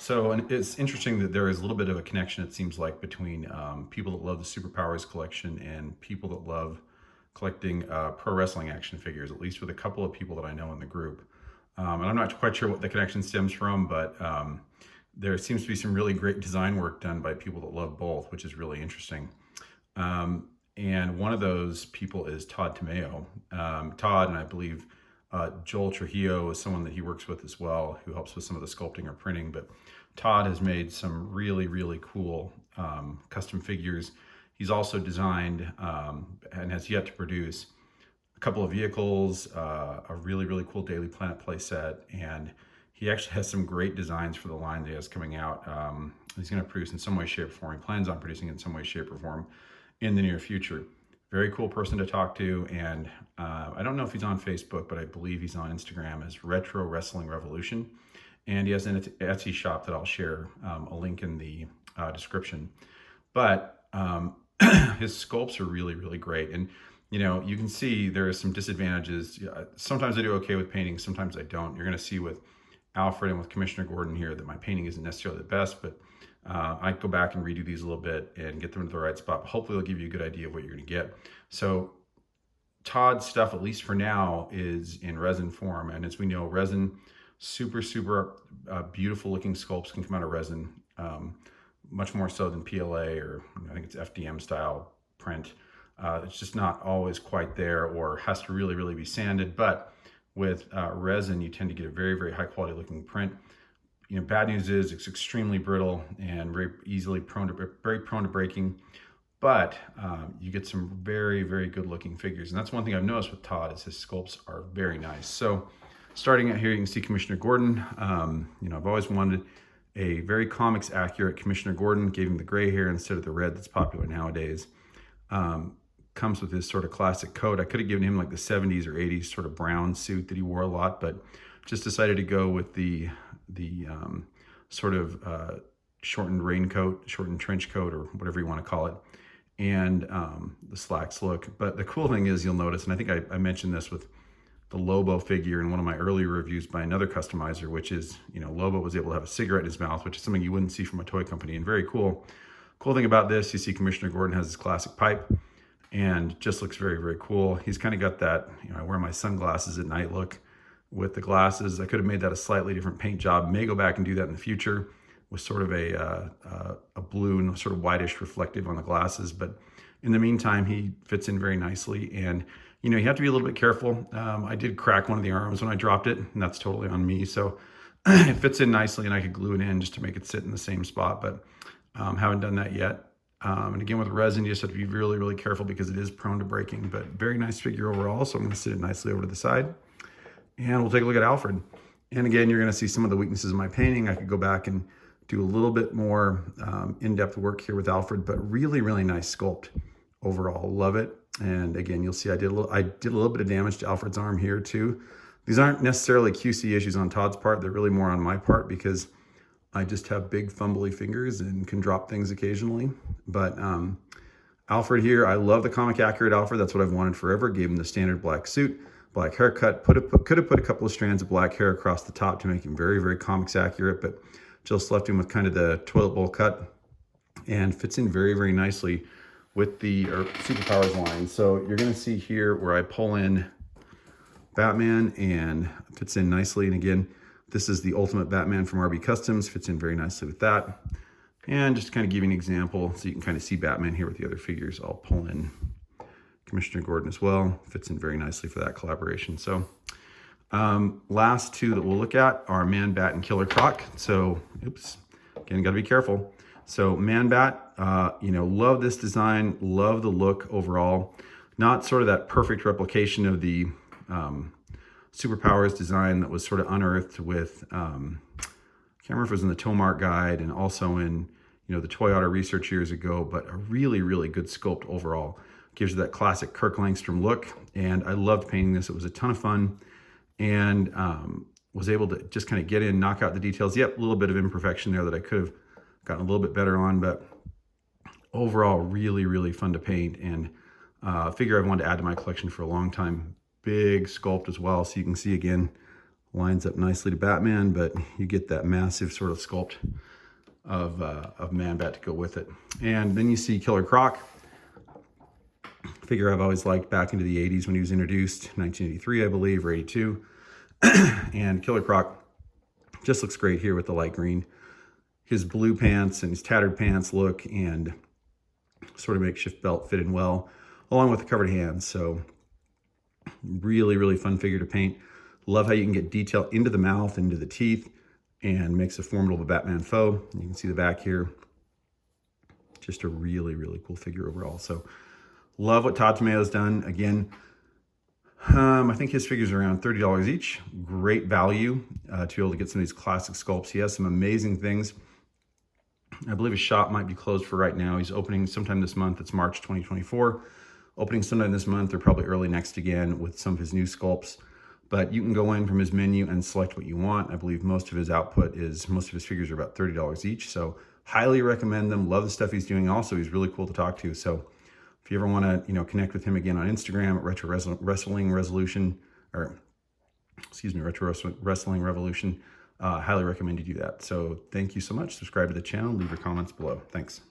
So, and it's interesting that there is a little bit of a connection, it seems like, between people that love the SHOPRWR collection and people that love collecting pro wrestling action figures, at least with a couple of people that I know in the group. And I'm not quite sure what the connection stems from, but there seems to be some really great design work done by people that love both, which is really interesting. And one of those people is Todd Tomeo. Todd, and I believe Joel Trujillo is someone that he works with as well, who helps with some of the sculpting or printing. But Todd has made some really, really cool custom figures. He's also designed and has yet to produce a couple of vehicles, a really, really cool Daily Planet play set, and he actually has some great designs for the line that he has coming out. He's going to produce in some way, shape, or form. He plans on producing in some way, shape, or form in the near future. Very cool person to talk to, and I don't know if he's on Facebook, but I believe he's on Instagram as Retro Wrestling Revolution, and he has an Etsy shop that I'll share a link in the description. But his sculpts are really, really great, and you know, you can see there are some disadvantages. Sometimes I do okay with painting, sometimes I don't. You're going to see with Alfred and with Commissioner Gordon here that my painting isn't necessarily the best, but I go back and redo these a little bit and get them into the right spot. Hopefully they'll give you a good idea of what you're going to get. So Todd's stuff, at least for now, is in resin form. And as we know, resin, super, super beautiful looking sculpts can come out of resin, much more so than PLA or I think it's FDM style print. It's just not always quite there, or has to really, really be sanded. But with resin, you tend to get a very, very high quality looking print. You know, bad news is it's extremely brittle and very prone to breaking. But you get some very, very good looking figures. And that's one thing I've noticed with Todd is his sculpts are very nice. So starting out here, you can see Commissioner Gordon. You know, I've always wanted a very comics accurate Commissioner Gordon. Gave him the gray hair instead of the red that's popular nowadays. Comes with his sort of classic coat. I could have given him like the 70s or 80s sort of brown suit that he wore a lot, but just decided to go with the sort of shortened raincoat, shortened trench coat, or whatever you want to call it, and the slacks look. But the cool thing is, you'll notice, and I think I mentioned this with the Lobo figure in one of my earlier reviews by another customizer, which is, you know, Lobo was able to have a cigarette in his mouth, which is something you wouldn't see from a toy company, and very cool. Cool thing about this, you see Commissioner Gordon has his classic pipe, and just looks very, very cool. He's kind of got that, you know, I wear my sunglasses at night look with the glasses. I could have made that a slightly different paint job. May go back and do that in the future with sort of a blue and sort of whitish reflective on the glasses. But in the meantime, he fits in very nicely. And, you know, you have to be a little bit careful. I did crack one of the arms when I dropped it, and that's totally on me. So it fits in nicely, and I could glue it in just to make it sit in the same spot, but haven't done that yet. And again, with resin, you just have to be really, really careful because it is prone to breaking, but very nice figure overall. So I'm going to sit it nicely over to the side, and we'll take a look at Alfred. And again, you're going to see some of the weaknesses in my painting. I could go back and do a little bit more in-depth work here with Alfred, but really, really nice sculpt overall. Love it. And again, you'll see I did a little bit of damage to Alfred's arm here too. These aren't necessarily QC issues on Todd's part. They're really more on my part because I just have big fumbly fingers and can drop things occasionally. But Alfred here, I love the comic accurate Alfred. That's what I've wanted forever. Gave him the standard black suit, black haircut, could have put a couple of strands of black hair across the top to make him very, very comics accurate, but just left him with kind of the toilet bowl cut, and fits in very, very nicely with the SHOPRWR line. So you're going to see here where I pull in Batman and fits in nicely. And again, this is the Ultimate Batman from RB Customs, fits in very nicely with that. And just to kind of give you an example, so you can kind of see Batman here with the other figures, I'll pull in Commissioner Gordon as well, fits in very nicely for that collaboration. So last two that we'll look at are Man Bat and Killer Croc. So, oops, again, gotta be careful. So Man Bat, you know, love this design, love the look overall. Not sort of that perfect replication of the SHOPRWR's design that was sort of unearthed with, I can't remember if it was in the Tomart guide and also in, you know, the Toy Auto research years ago, but a really, really good sculpt overall. Gives you that classic Kirk Langstrom look, and I loved painting this. It was a ton of fun, and was able to just kind of get in, knock out the details. Yep, a little bit of imperfection there that I could have gotten a little bit better on, but overall, really, really fun to paint, and figure I've wanted to add to my collection for a long time. Big sculpt as well, so you can see again, Lines up nicely to Batman, but you get that massive sort of sculpt of Man-Bat to go with it. And then you see Killer Croc, figure I've always liked back into the 80s when he was introduced, 1983, I believe, or 82. And Killer Croc just looks great here with the light green. His blue pants and his tattered pants look and sort of makeshift belt fit in well, along with the covered hands. So really, really fun figure to paint. Love how you can get detail into the mouth, into the teeth, and makes a formidable Batman foe. You can see the back here. Just a really, really cool figure overall. So love what Todd Tomeo's done. Again, I think his figures are around $30 each. Great value to be able to get some of these classic sculpts. He has some amazing things. I believe his shop might be closed for right now. He's opening sometime this month. It's March 2024. Opening sometime this month or probably early next again with some of his new sculpts. But you can go in from his menu and select what you want. I believe most of his figures are about $30 each. So highly recommend them. Love the stuff he's doing. Also, he's really cool to talk to. So if you ever want to, connect with him again on Instagram at Retro Wrestling Revolution, highly recommend you do that. So thank you so much. Subscribe to the channel. Leave your comments below. Thanks.